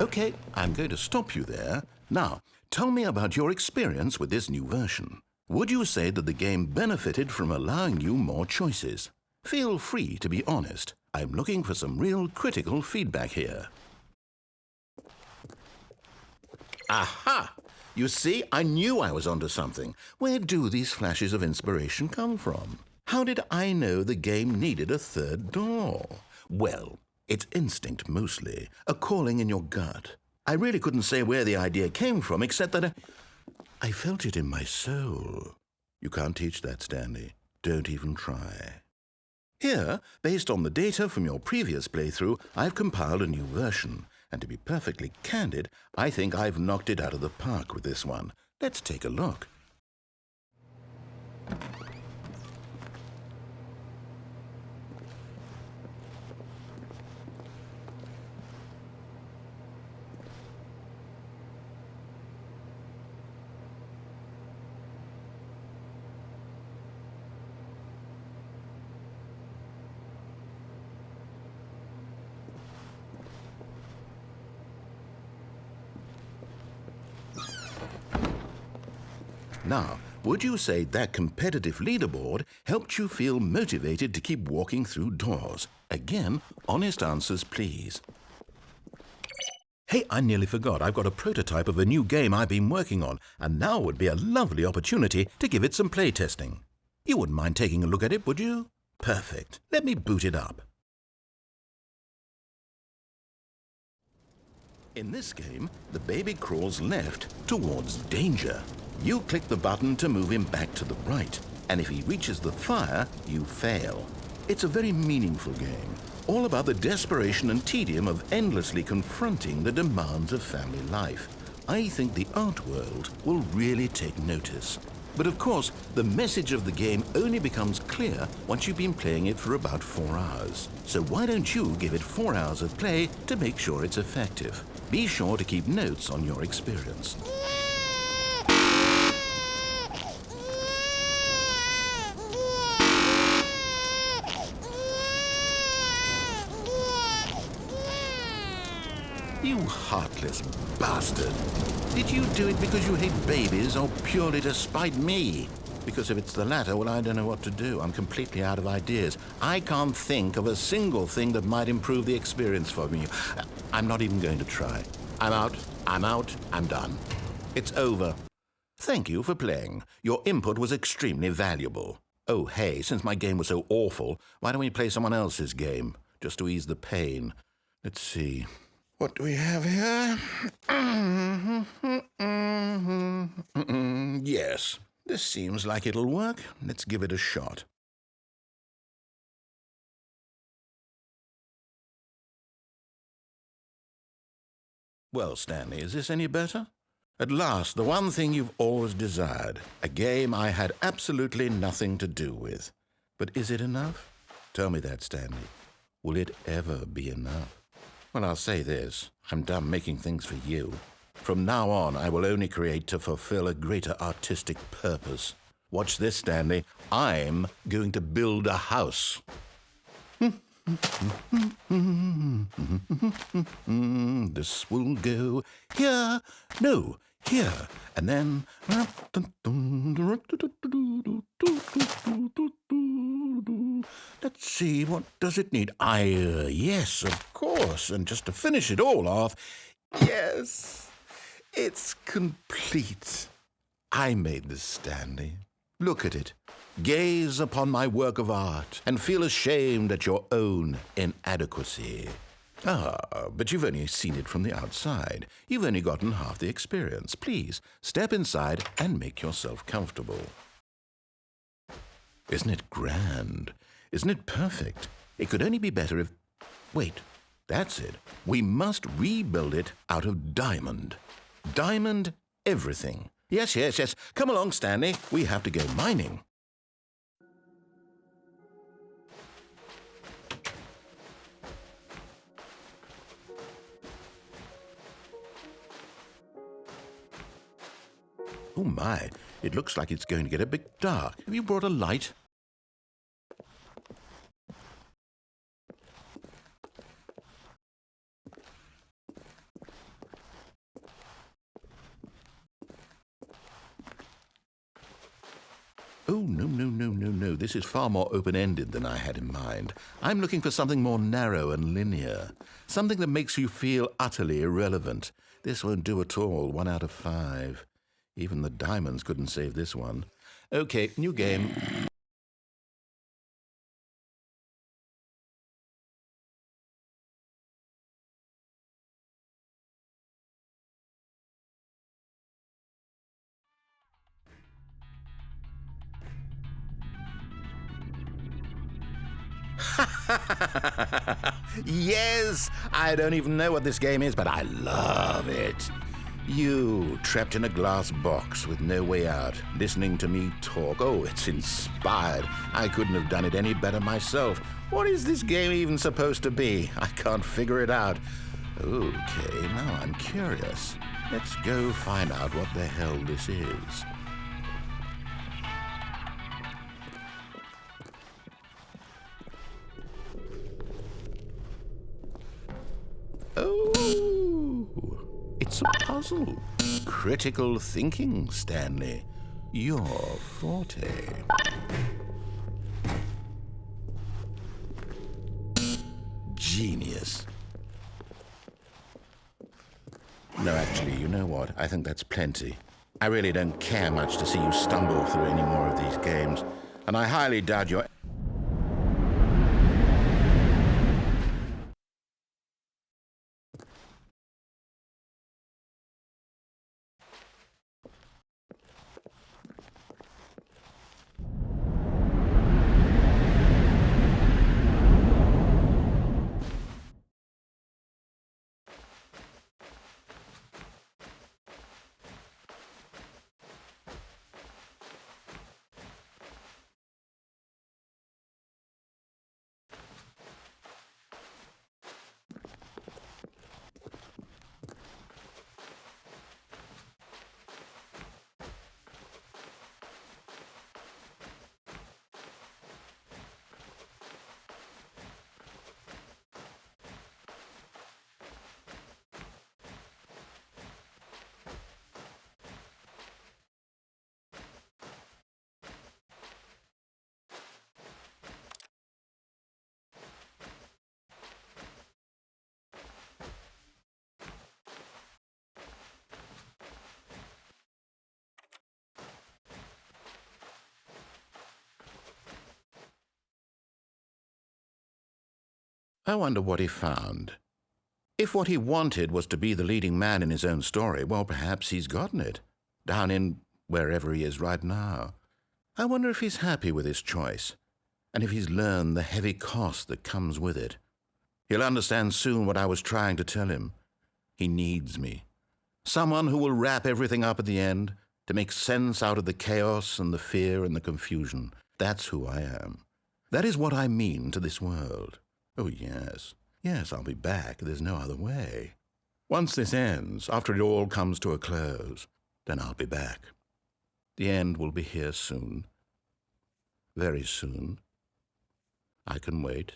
Okay, I'm going to stop you there. Now, tell me about your experience with this new version. Would you say that the game benefited from allowing you more choices? Feel free to be honest. I'm looking for some real critical feedback here. Aha! You see, I knew I was onto something. Where do these flashes of inspiration come from? How did I know the game needed a third door? Well, it's instinct mostly, a calling in your gut. I really couldn't say where the idea came from, except that I felt it in my soul. You can't teach that, Stanley. Don't even try. Here, based on the data from your previous playthrough, I've compiled a new version. And to be perfectly candid, I think I've knocked it out of the park with this one. Let's take a look. Now, would you say that competitive leaderboard helped you feel motivated to keep walking through doors? Again, honest answers, please. Hey, I nearly forgot. I've got a prototype of a new game I've been working on, and now would be a lovely opportunity to give it some playtesting. You wouldn't mind taking a look at it, would you? Perfect. Let me boot it up. In this game, the baby crawls left towards danger. You click the button to move him back to the right, and if he reaches the fire, you fail. It's a very meaningful game, all about the desperation and tedium of endlessly confronting the demands of family life. I think the art world will really take notice. But of course, the message of the game only becomes clear once you've been playing it for about 4 hours. So why don't you give it 4 hours of play to make sure it's effective? Be sure to keep notes on your experience. You heartless bastard. Did you do it because you hate babies or purely to spite me? Because if it's the latter, well, I don't know what to do. I'm completely out of ideas. I can't think of a single thing that might improve the experience for me. I'm not even going to try. I'm out, I'm done. It's over. Thank you for playing. Your input was extremely valuable. Oh, hey, since my game was so awful, why don't we play someone else's game, just to ease the pain? Let's see. What do we have here? Yes, this seems like it'll work. Let's give it a shot. Well, Stanley, is this any better? At last, the one thing you've always desired. A game I had absolutely nothing to do with. But is it enough? Tell me that, Stanley. Will it ever be enough? Well, I'll say this. I'm done making things for you. From now on, I will only create to fulfill a greater artistic purpose. Watch this, Stanley. I'm going to build a house. This will go here. No, here. And then... Let's see, what does it need? Yes, of course. And just to finish it all off, yes, it's complete. I made this, Stanley. Look at it. Gaze upon my work of art and feel ashamed at your own inadequacy. But you've only seen it from the outside. You've only gotten half the experience. Please, step inside and make yourself comfortable. Isn't it grand? Isn't it perfect? It could only be better if... Wait, that's it. We must rebuild it out of diamond. Diamond everything. Yes. Come along, Stanley. We have to go mining. Oh my, it looks like it's going to get a bit dark. Have you brought a light? Oh, no, no, no, no, no. This is far more open-ended than I had in mind. I'm looking for something more narrow and linear. Something that makes you feel utterly irrelevant. This won't do at all. 1 out of 5. Even the diamonds couldn't save this one. Okay, new game. Yes! I don't even know what this game is, but I love it. You, trapped in a glass box with no way out, listening to me talk. Oh, it's inspired. I couldn't have done it any better myself. What is this game even supposed to be? I can't figure it out. Okay, now I'm curious. Let's go find out what the hell this is. Oh, it's a puzzle. Critical thinking, Stanley. Your forte. Genius. No, actually, you know what? I think that's plenty. I really don't care much to see you stumble through any more of these games, and I highly doubt you're... I wonder what he found. If what he wanted was to be the leading man in his own story, well, perhaps he's gotten it, down in wherever he is right now. I wonder if he's happy with his choice, and if he's learned the heavy cost that comes with it. He'll understand soon what I was trying to tell him. He needs me. Someone who will wrap everything up at the end, to make sense out of the chaos and the fear and the confusion. That's who I am. That is what I mean to this world. Oh, yes. Yes, I'll be back. There's no other way. Once this ends, after it all comes to a close, then I'll be back. The end will be here soon. Very soon. I can wait.